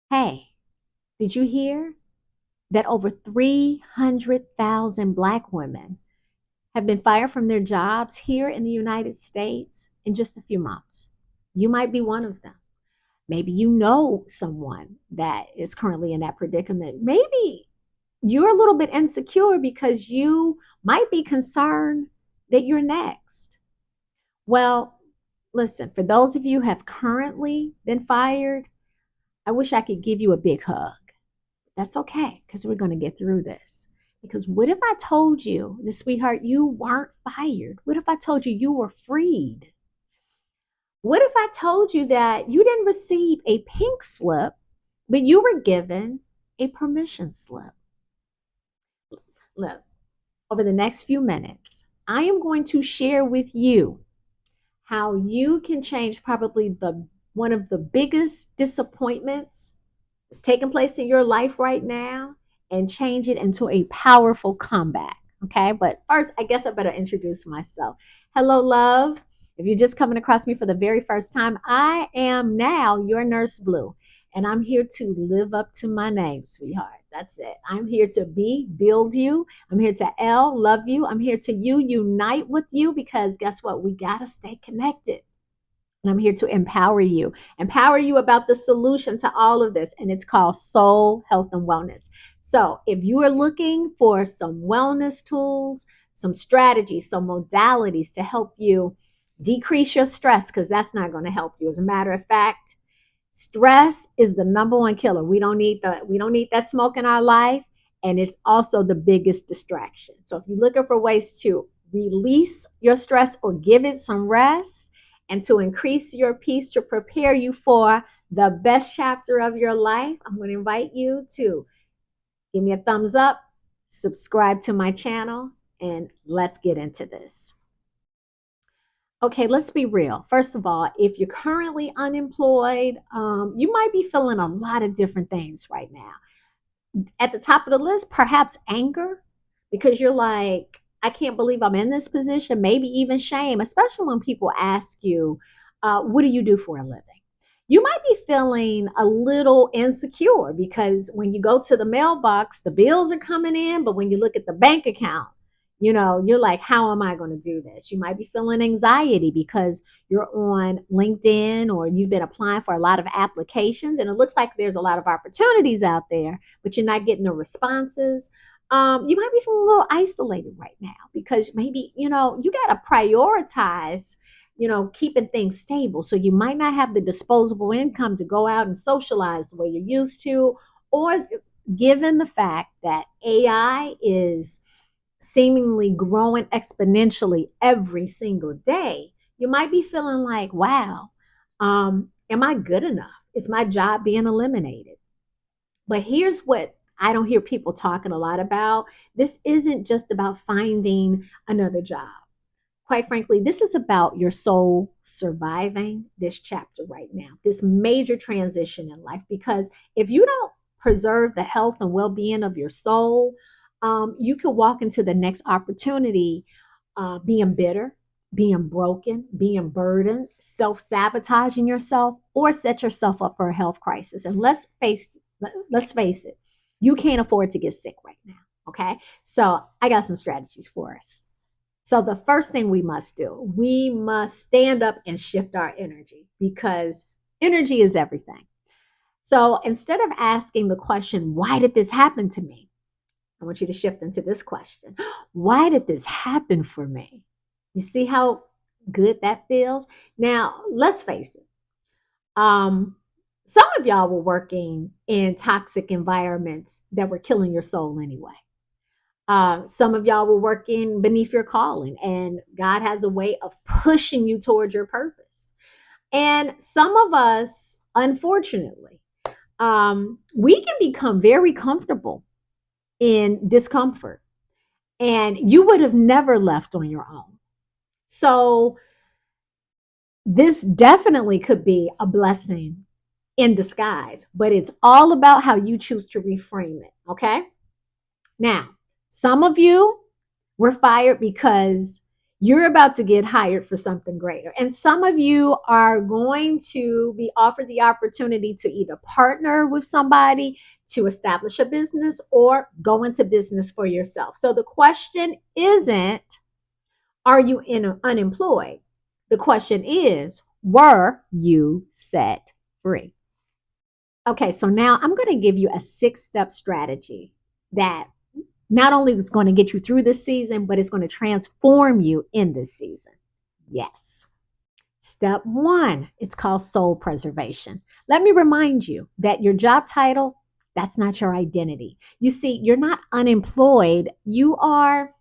Hey, did you hear that over 300,000 Black women have been fired from their jobs here in the United States in just a few months? You might be one of them. Maybe you know someone that is currently in that predicament. Maybe you're a little bit insecure because you might be concerned that you're next. Well, listen, for those of you who have currently been fired, I wish I could give you a big hug. That's okay, because we're going to get through this. Because what if I told you, the sweetheart, you weren't fired? What if I told you you were freed? What if I told you that you didn't receive a pink slip, but you were given a permission slip? Look, over the next few minutes, I am going to share with you how you can change probably the one of the biggest disappointments that's taking place in your life right now and change it into a powerful comeback. Okay. But first, I guess I better introduce myself. Hello, love. If you're just coming across me for the very first time, I am now your nurse Blue, and I'm here to live up to my name, sweetheart. That's it. I'm here to build you. I'm here to love you. I'm here to unite with you because guess what? We got to stay connected. And I'm here to empower you about the solution to all of this. And it's called Soul Health and Wellness. So if you are looking for some wellness tools, some strategies, some modalities to help you decrease your stress, because that's not going to help you. As a matter of fact, stress is the number one killer. We don't need that smoke in our life. And it's also the biggest distraction. So if you're looking for ways to release your stress or give it some rest, and to increase your peace to prepare you for the best chapter of your life, I'm going to invite you to give me a thumbs up, subscribe to my channel, and let's get into this. Okay, let's be real. First of all, if you're currently unemployed, you might be feeling a lot of different things right now. At the top of the list, perhaps anger, because you're like, I can't believe I'm in this position, maybe even shame, especially when people ask you, what do you do for a living? You might be feeling a little insecure because when you go to the mailbox, the bills are coming in, but when you look at the bank account, you're like, how am I going to do this? You might be feeling anxiety because you're on LinkedIn or you've been applying for a lot of applications and it looks like there's a lot of opportunities out there, but you're not getting the responses. You might be feeling a little isolated right now because maybe, you got to prioritize, keeping things stable. So you might not have the disposable income to go out and socialize the way you're used to, or given the fact that AI is seemingly growing exponentially every single day, you might be feeling like, wow, am I good enough? Is my job being eliminated? But here's what I don't hear people talking a lot about. This isn't just about finding another job. Quite frankly, this is about your soul surviving this chapter right now, this major transition in life. Because if you don't preserve the health and well being of your soul, you could walk into the next opportunity being bitter, being broken, being burdened, self sabotaging yourself, or set yourself up for a health crisis. And let's face it, you can't afford to get sick right now. Okay, so I got some strategies for us. So the first thing we must do, we must stand up and shift our energy because energy is everything. So instead of asking the question, why did this happen to me? I want you to shift into this question. Why did this happen for me? You see how good that feels? Now, let's face it. Um, some of y'all were working in toxic environments that were killing your soul anyway. Some of y'all were working beneath your calling, and God has a way of pushing you towards your purpose. And some of us, unfortunately, we can become very comfortable in discomfort, and you would have never left on your own. So, this definitely could be a blessing in disguise, but it's all about how you choose to reframe it. Okay. Now, some of you were fired because You're about to get hired for something greater. And some of you are going to be offered the opportunity to either partner with somebody to establish a business or go into business for yourself. So the question isn't, are you unemployed? The question is, were you set free? Okay, so now I'm going to give you a 6-step strategy that not only is going to get you through this season, but it's going to transform you in this season. Yes. Step 1, it's called soul preservation. Let me remind you that your job title, that's not your identity. You see, you're not unemployed. You are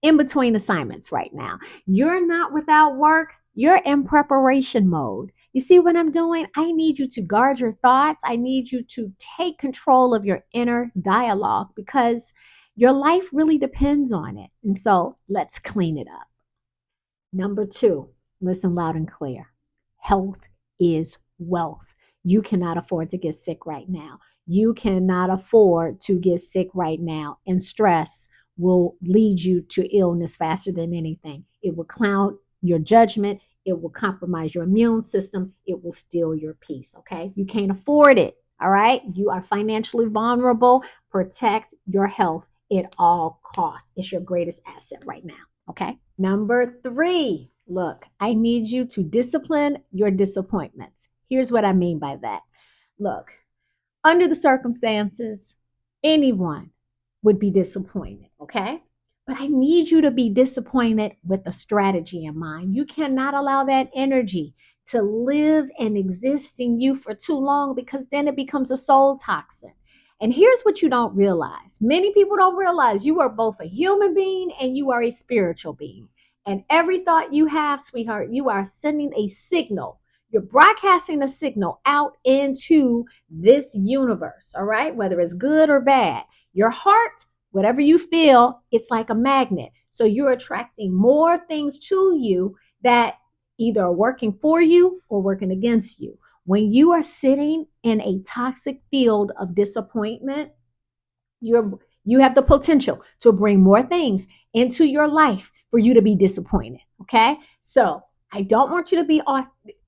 in between assignments right now. You're not without work. You're in preparation mode. You see what I'm doing? I need you to guard your thoughts. I need you to take control of your inner dialogue because your life really depends on it. And so let's clean it up. Number 2, listen loud and clear. Health is wealth. You cannot afford to get sick right now. You cannot afford to get sick right now. And stress will lead you to illness faster than anything. It will cloud your judgment. It will compromise your immune system. It will steal your peace. Okay. You can't afford it. All right. You are financially vulnerable. Protect your health at all costs. It's your greatest asset right now. Okay. Number 3, look, I need you to discipline your disappointments. Here's what I mean by that. Look, under the circumstances, anyone would be disappointed, okay? But I need you to be disappointed with a strategy in mind. You cannot allow that energy to live and exist in you for too long because then it becomes a soul toxin. And here's what you don't realize. Many people don't realize you are both a human being and you are a spiritual being. And every thought you have, sweetheart, you are sending a signal. You're broadcasting a signal out into this universe, all right? Whether it's good or bad. Your heart, whatever you feel, it's like a magnet. So you're attracting more things to you that either are working for you or working against you. When you are sitting in a toxic field of disappointment, you have the potential to bring more things into your life for you to be disappointed. Okay. So I don't want you to be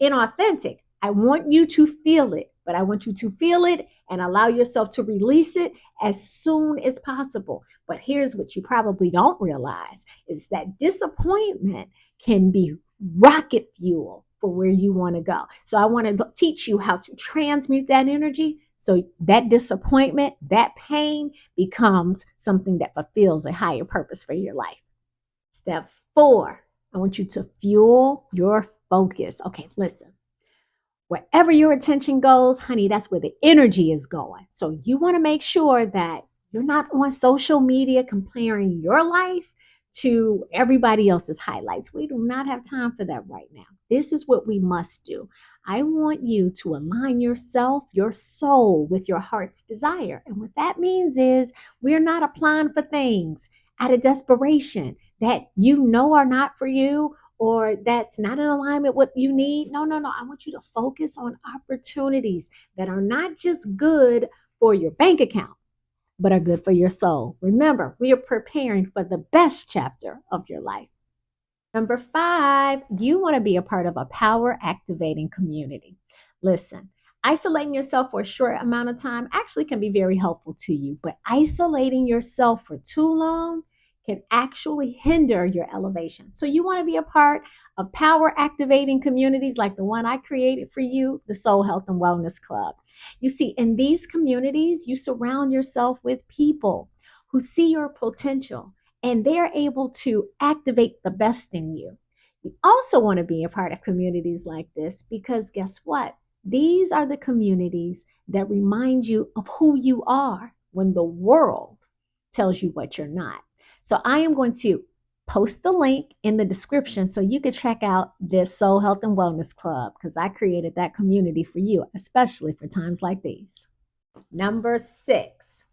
inauthentic. I want you to feel it, but I want you to feel it and allow yourself to release it as soon as possible. But here's what you probably don't realize is that disappointment can be rocket fuel for where you want to go. So I want to teach you how to transmute that energy so that disappointment, that pain becomes something that fulfills a higher purpose for your life. Step 4, I want you to fuel your focus. Okay, listen. Wherever your attention goes, honey, that's where the energy is going. So you want to make sure that you're not on social media comparing your life to everybody else's highlights. We do not have time for that right now. This is what we must do. I want you to align yourself, your soul, with your heart's desire. And what that means is we're not applying for things out of desperation that you know are not for you or that's not in alignment with what you need. No, no, no. I want you to focus on opportunities that are not just good for your bank account, but are good for your soul. Remember, we are preparing for the best chapter of your life. Number 5, you want to be a part of a power activating community. Listen, isolating yourself for a short amount of time actually can be very helpful to you, but isolating yourself for too long can actually hinder your elevation. So you want to be a part of power activating communities like the one I created for you, the Soul Health and Wellness Club. You see, in these communities, you surround yourself with people who see your potential and they're able to activate the best in you. You also want to be a part of communities like this because guess what? These are the communities that remind you of who you are when the world tells you what you're not. So I am going to post the link in the description so you can check out this Soul Health and Wellness Club because I created that community for you, especially for times like these. Number 6,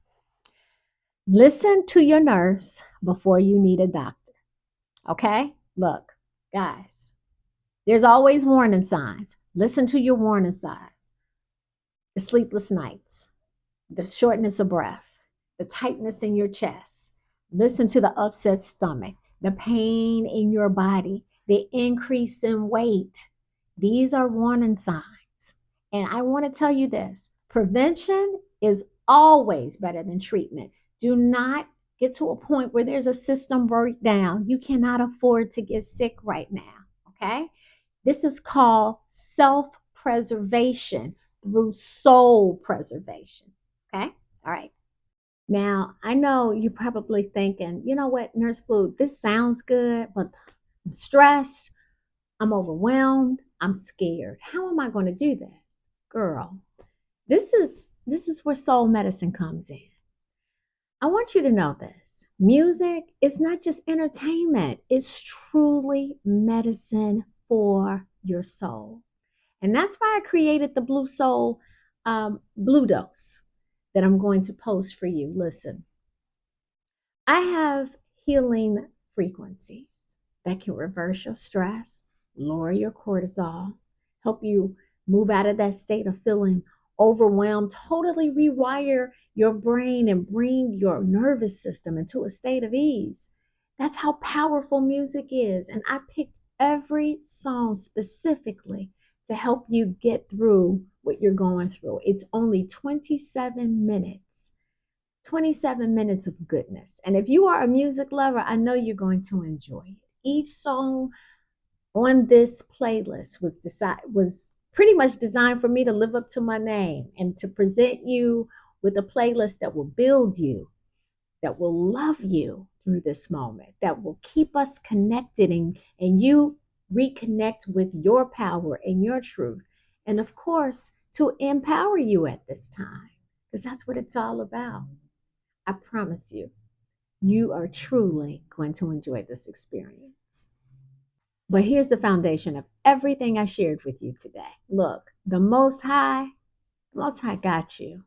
listen to your nurse before you need a doctor. Okay? Look, guys, there's always warning signs. Listen to your warning signs. The sleepless nights, the shortness of breath, the tightness in your chest. Listen to the upset stomach, the pain in your body, the increase in weight. These are warning signs. And I want to tell you this: prevention is always better than treatment. Do not get to a point where there's a system breakdown. You cannot afford to get sick right now. Okay. This is called self preservation through soul preservation. Okay. All right. Now, I know you're probably thinking, you know what, Nurse Blue, this sounds good, but I'm stressed, I'm overwhelmed, I'm scared. How am I going to do this? Girl, this is where soul medicine comes in. I want you to know this. Music is not just entertainment, it's truly medicine for your soul. And that's why I created the Blue Soul Blue Dose that I'm going to post for you. Listen, I have healing frequencies that can reverse your stress, lower your cortisol, help you move out of that state of feeling overwhelmed, totally rewire your brain and bring your nervous system into a state of ease. That's how powerful music is. And I picked every song specifically to help you get through what you're going through. It's only 27 minutes. 27 minutes of goodness. And if you are a music lover, I know you're going to enjoy it. Each song on this playlist was pretty much designed for me to live up to my name and to present you with a playlist that will build you, that will love you through this moment, that will keep us connected and you reconnect with your power and your truth. And of course, to empower you at this time, because that's what it's all about. I promise you, you are truly going to enjoy this experience. But here's the foundation of everything I shared with you today. Look, the Most High got you.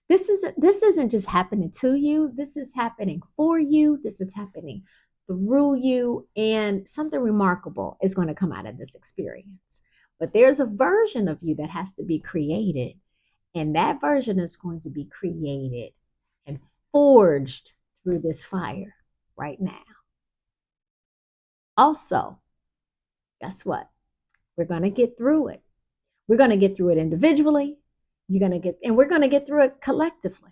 This isn't just happening to you. This is happening for you. This is happening through you, and something remarkable is going to come out of this experience. But there's a version of you that has to be created, and that version is going to be created and forged through this fire right now. Also, guess what? We're going to get through it. We're going to get through it individually. We're going to get through it collectively.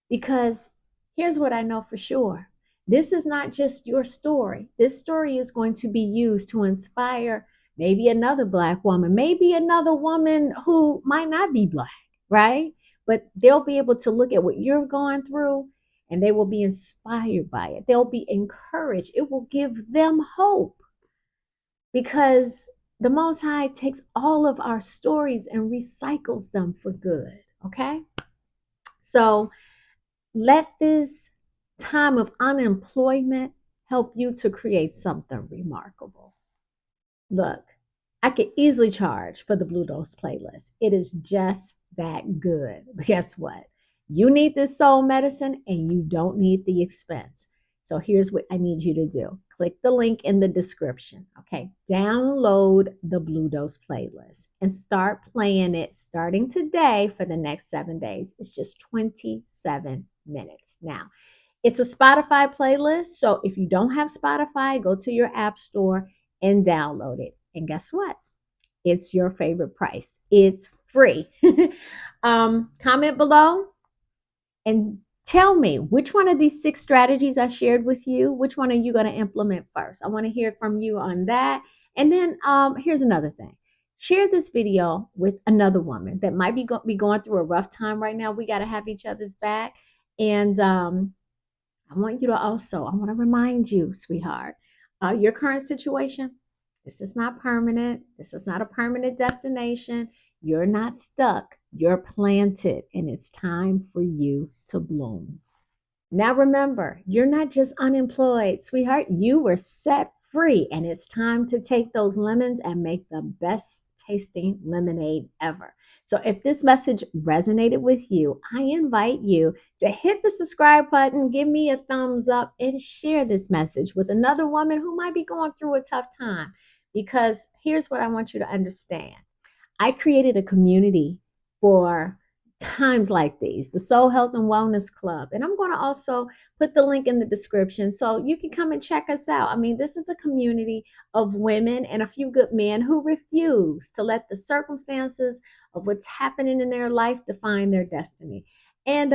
Because here's what I know for sure. This is not just your story. This story is going to be used to inspire maybe another Black woman, maybe another woman who might not be Black, right? But they'll be able to look at what you're going through and they will be inspired by it. They'll be encouraged. It will give them hope because the Most High takes all of our stories and recycles them for good, okay? So let this time of unemployment help you to create something remarkable. Look, I could easily charge for the Blue Dose playlist. It is just that good. But guess what? You need this soul medicine and you don't need the expense. So here's what I need you to do. Click the link in the description. Okay. Download the Blue Dose playlist and start playing it starting today for the next 7 days. It's just 27 minutes. Now, it's a Spotify playlist. So if you don't have Spotify, go to your app store and download it. And guess what? It's your favorite price. It's free. Comment below and tell me which one of these 6 strategies I shared with you, which one are you going to implement first? I want to hear from you on that. And then here's another thing. Share this video with another woman that might be going through a rough time right now. We got to have each other's back. And I want to remind you, sweetheart, your current situation, this is not permanent. This is not a permanent destination. You're not stuck. You're planted, and it's time for you to bloom. Now remember, you're not just unemployed, sweetheart. You were set free, and it's time to take those lemons and make the best tasting lemonade ever. So if this message resonated with you, I invite you to hit the subscribe button, give me a thumbs up, and share this message with another woman who might be going through a tough time. Because here's what I want you to understand. I created a community for times like these, the Soul Health and Wellness Club. And I'm going to also put the link in the description so you can come and check us out. I mean, this is a community of women and a few good men who refuse to let the circumstances of what's happening in their life define their destiny. And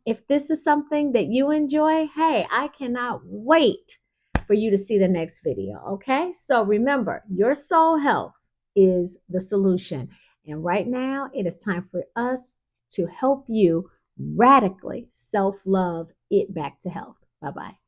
if this is something that you enjoy, hey, I cannot wait for you to see the next video. Okay, so remember, your soul health is the solution. And right now, it is time for us to help you radically self love it back to health. Bye bye.